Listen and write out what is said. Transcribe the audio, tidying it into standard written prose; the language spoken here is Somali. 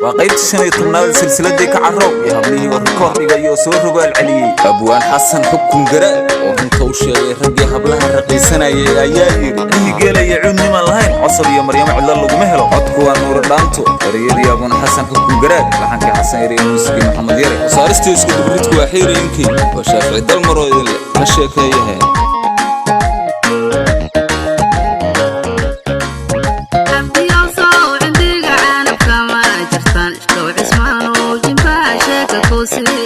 وqeybti15 silsiladii carrow iyo hablihii warkooriga iyo soo rogaal celiyay abwaan xasan xukun garaa oo inta uu sheegay ragii hablaha raqiisanayay ayaa yiri dhiigelaya cunima lahayn cusub iyo maryam cilla lagu ma helo codku waa nuura dhaanto eriyadii abwaan xasan xukun garaa laxanka xasan eriyo muski maxamed yare wasaaristu isku dibridku waa xiiriinkii oo shaafici dalmaro idin la sheekeeyay See